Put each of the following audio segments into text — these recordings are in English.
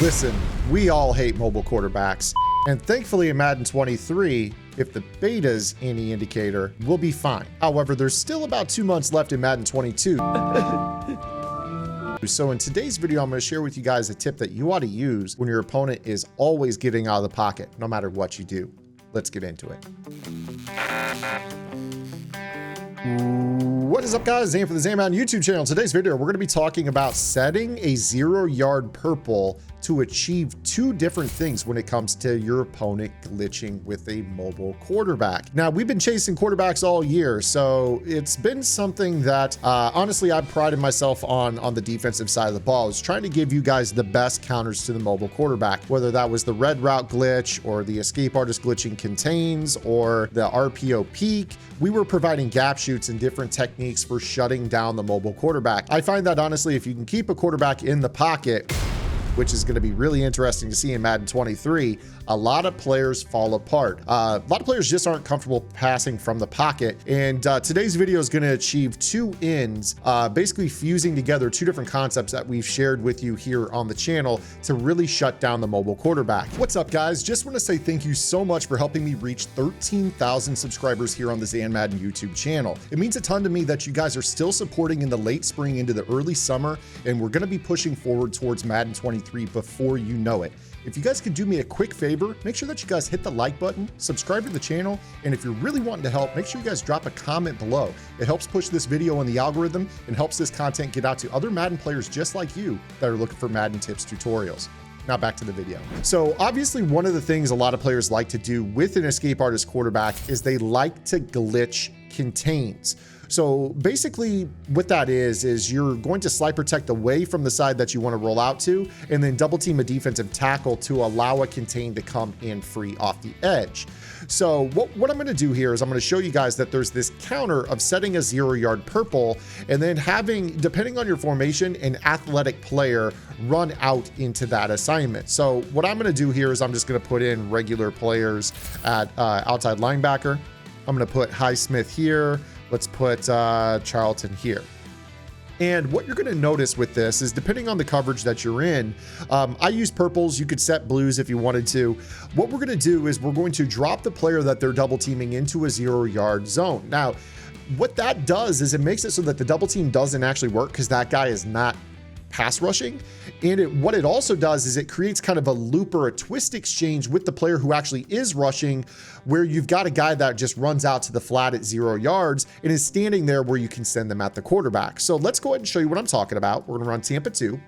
Listen, we all hate mobile quarterbacks, and thankfully in Madden 23, if the beta's any indicator, we'll be fine. However, there's still about 2 months left in Madden 22. So in today's video, I'm going to share with you guys a tip that you ought to use when your opponent is always getting out of the pocket, no matter what you do. Let's get into it. What is up, guys? Zan for the Zan Madden YouTube channel. In today's video, we're going to be talking about setting a 0-yard purple to achieve two different things when it comes to your opponent glitching with a mobile quarterback. Now, we've been chasing quarterbacks all year, so it's been something that honestly I've prided myself on the defensive side of the ball, is trying to give you guys the best counters to the mobile quarterback, whether that was the red route glitch or the escape artist glitching contains or the RPO peak. We were providing gap shoots and different techniques for shutting down the mobile quarterback. I find that honestly, if you can keep a quarterback in the pocket, which is going to be really interesting to see in Madden 23, a lot of players fall apart. A lot of players just aren't comfortable passing from the pocket. And today's video is going to achieve two ends, basically fusing together two different concepts that we've shared with you here on the channel to really shut down the mobile quarterback. What's up, guys? Just want to say thank you so much for helping me reach 13,000 subscribers here on the Zan Madden YouTube channel. It means a ton to me that you guys are still supporting in the late spring into the early summer, and we're going to be pushing forward towards Madden 23 before you know it. If you guys could do me a quick favor, make sure that you guys hit the like button, subscribe to the channel, and if you're really wanting to help, make sure you guys drop a comment below. It helps push this video in the algorithm and helps this content get out to other Madden players just like you that are looking for Madden tips tutorials. Now back to the video. So obviously one of the things a lot of players like to do with an escape artist quarterback is they like to glitch contains. So basically what that is you're going to slide protect away from the side that you want to roll out to, and then double team a defensive tackle to allow a contain to come in free off the edge. So what I'm going to do here is I'm going to show you guys that there's this counter of setting a 0-yard purple and then having, depending on your formation, an athletic player run out into that assignment. So what I'm going to do here is I'm just going to put in regular players at outside linebacker. I'm going to put Highsmith here. Let's put Charlton here. And what you're going to notice with this is, depending on the coverage that you're in, I use purples. You could set blues if you wanted to. What we're going to do is we're going to drop the player that they're double teaming into a 0-yard zone. Now, what that does is it makes it so that the double team doesn't actually work because that guy is not pass rushing. And what it also does is it creates kind of a loop or a twist exchange with the player who actually is rushing, where you've got a guy that just runs out to the flat at 0 yards and is standing there where you can send them at the quarterback. So let's go ahead and show you what I'm talking about. We're going to run Tampa 2,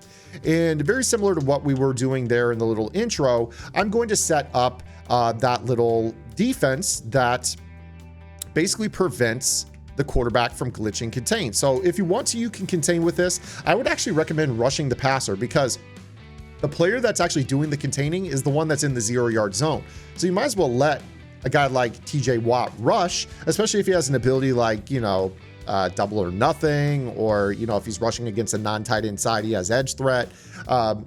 and very similar to what we were doing there in the little intro, I'm going to set up that little defense that basically prevents the quarterback from glitching contain. So if you want to, you can contain with this. I would actually recommend rushing the passer because the player that's actually doing the containing is the one that's in the 0-yard zone. So you might as well let a guy like TJ Watt rush, especially if he has an ability like, double or nothing, or, if he's rushing against a non-tight end side, he has edge threat.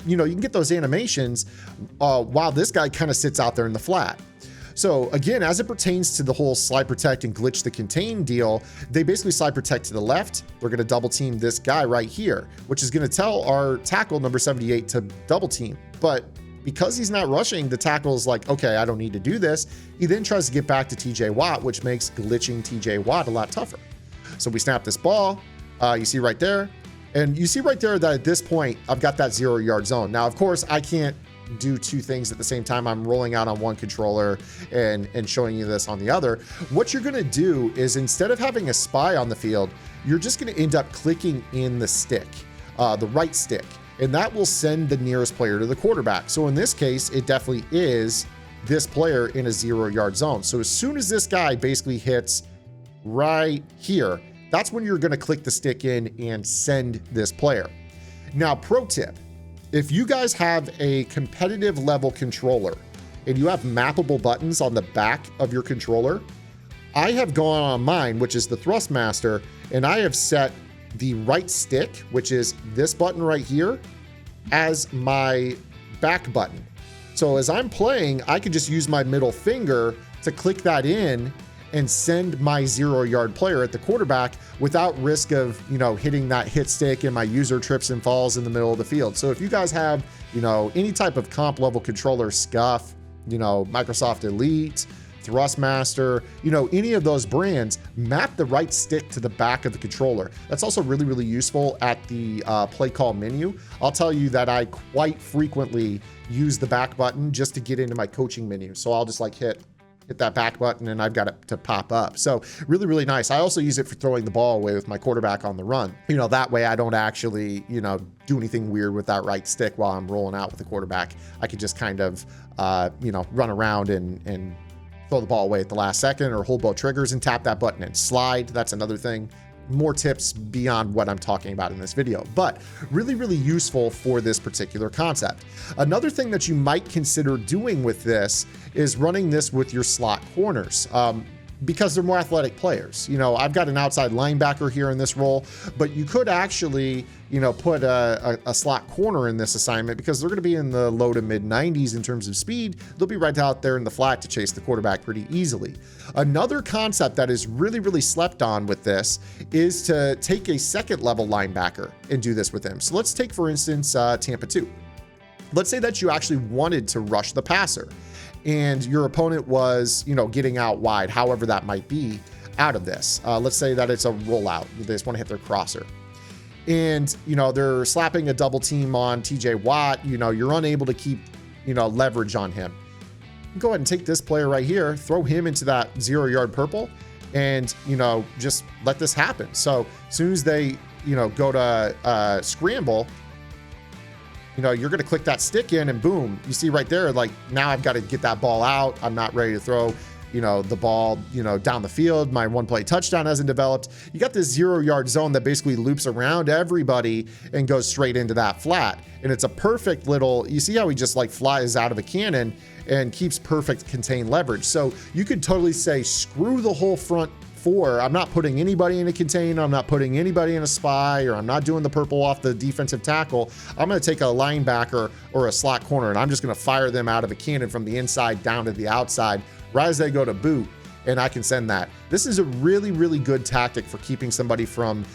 You can get those animations while this guy kind of sits out there in the flat. So again, as it pertains to the whole slide protect and glitch the contain deal, they basically slide protect to the left. They're going to double team this guy right here, which is going to tell our tackle number 78 to double team. But because he's not rushing, the tackle is like, okay, I don't need to do this. He then tries to get back to TJ Watt, which makes glitching TJ Watt a lot tougher. So we snap this ball, you see right there. And you see right there that at this point, I've got that 0-yard zone. Now, of course, I can't do two things at the same time. I'm rolling out on one controller and showing you this on the other. What you're going to do is, instead of having a spy on the field, you're just going to end up clicking in the stick, the right stick, and that will send the nearest player to the quarterback. So in this case, it definitely is this player in a 0-yard zone. So as soon as this guy basically hits right here, that's when you're going to click the stick in and send this player. Now, pro tip: if you guys have a competitive level controller and you have mappable buttons on the back of your controller, I have gone on mine, which is the Thrustmaster, and I have set the right stick, which is this button right here, as my back button. So as I'm playing, I can just use my middle finger to click that in, and send my 0-yard player at the quarterback without risk of, hitting that hit stick and my user trips and falls in the middle of the field. So if you guys have, any type of comp level controller, Scuff, Microsoft Elite, Thrustmaster, any of those brands, map the right stick to the back of the controller. That's also really, really useful at the play call menu. I'll tell you that I quite frequently use the back button just to get into my coaching menu. So I'll just like hit that back button and I've got it to pop up. So really, really nice. I also use it for throwing the ball away with my quarterback on the run. That way I don't actually, do anything weird with that right stick while I'm rolling out with the quarterback. I could just kind of, run around and throw the ball away at the last second, or hold both triggers and tap that button and slide. That's another thing. More tips beyond what I'm talking about in this video, but really, really useful for this particular concept. Another thing that you might consider doing with this is running this with your slot corners. Because they're more athletic players. I've got an outside linebacker here in this role, but you could actually, put a slot corner in this assignment because they're going to be in the low to mid 90s in terms of speed. They'll be right out there in the flat to chase the quarterback pretty easily. Another concept that is really, really slept on with this is to take a second level linebacker and do this with him. So let's take, for instance, Tampa 2. Let's say that you actually wanted to rush the passer, and your opponent was, getting out wide, however that might be, out of this. Let's say that it's a rollout. They just want to hit their crosser. And, they're slapping a double team on TJ Watt. You're unable to keep, leverage on him. Go ahead and take this player right here, throw him into that 0-yard purple, and, just let this happen. So as soon as they, go to scramble, you're going to click that stick in and boom, you see right there, like now I've got to get that ball out. I'm not ready to throw, the ball, down the field. My one play touchdown hasn't developed. You got this 0-yard zone that basically loops around everybody and goes straight into that flat. And it's a perfect little, you see how he just like flies out of a cannon and keeps perfect contained leverage. So you could totally say, screw the whole front four. I'm not putting anybody in a contain. I'm not putting anybody in a spy, or I'm not doing the purple off the defensive tackle. I'm going to take a linebacker or a slot corner, and I'm just going to fire them out of a cannon from the inside down to the outside right as they go to boot, and I can send that. This is a really, really good tactic for keeping somebody from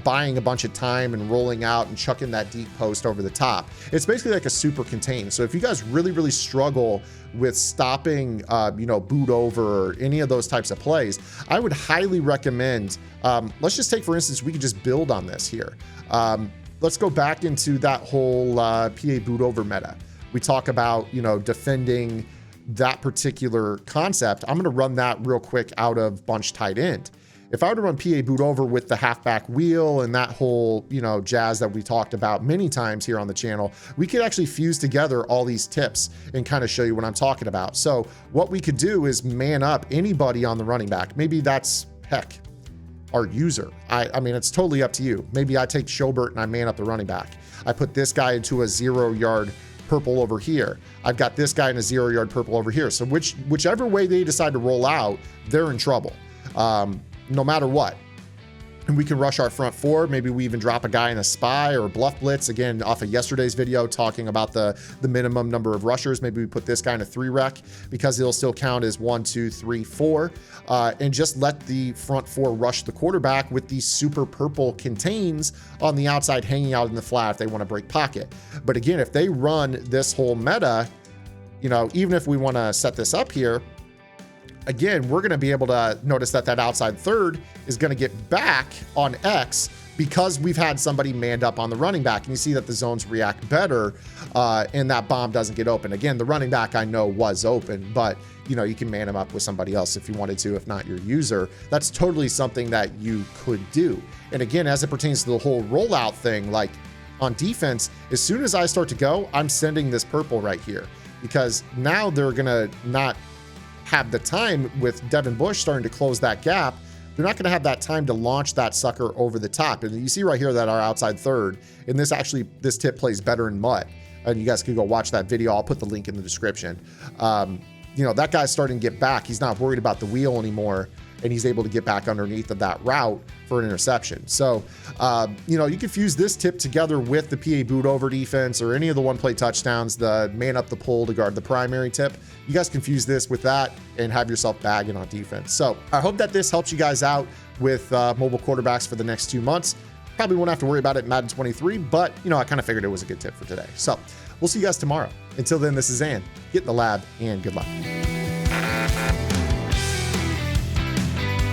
buying a bunch of time and rolling out and chucking that deep post over the top. It's basically like a super contain. So if you guys really, really struggle with stopping, boot over or any of those types of plays, I would highly recommend, let's just take, for instance, we could just build on this here. Let's go back into that whole PA boot over meta. We talk about, defending that particular concept. I'm going to run that real quick out of bunch tight end. If I were to run PA boot over with the halfback wheel and that whole, jazz that we talked about many times here on the channel, we could actually fuse together all these tips and kind of show you what I'm talking about. So what we could do is man up anybody on the running back. Maybe that's, heck, our user. I mean, it's totally up to you. Maybe I take Schobert and I man up the running back. I put this guy into a 0-yard purple over here. I've got this guy in a 0-yard purple over here. So whichever way they decide to roll out, they're in trouble. No matter what. And we can rush our front four. Maybe we even drop a guy in a spy or bluff blitz. Again, off of yesterday's video talking about the minimum number of rushers. Maybe we put this guy in a 3-rec because it'll still count as 1, 2, 3, 4. And just let the front four rush the quarterback with these super purple contains on the outside hanging out in the flat if they want to break pocket. But again, if they run this whole meta, even if we want to set this up here, again, we're going to be able to notice that outside third is going to get back on X because we've had somebody manned up on the running back. And you see that the zones react better and that bomb doesn't get open. Again, the running back I know was open, but you can man him up with somebody else if you wanted to, if not your user. That's totally something that you could do. And again, as it pertains to the whole rollout thing, like on defense, as soon as I start to go, I'm sending this purple right here because now they're going to not have the time with Devin Bush starting to close that gap. They're not going to have that time to launch that sucker over the top. And you see right here that our outside third, and this tip plays better in mud. And you guys can go watch that video. I'll put the link in the description. That guy's starting to get back. He's not worried about the wheel anymore. and he's able to get back underneath of that route for an interception. So, you know, you can fuse this tip together with the PA boot over defense or any of the one-play touchdowns, the man up the pole to guard the primary tip. You guys can fuse this with that and have yourself bagging on defense. So I hope that this helps you guys out with mobile quarterbacks for the next 2 months. Probably won't have to worry about it in Madden 23, but, you know, I kind of figured it was a good tip for today. So we'll see you guys tomorrow. Until then, this is Ann. Get in the lab and good luck.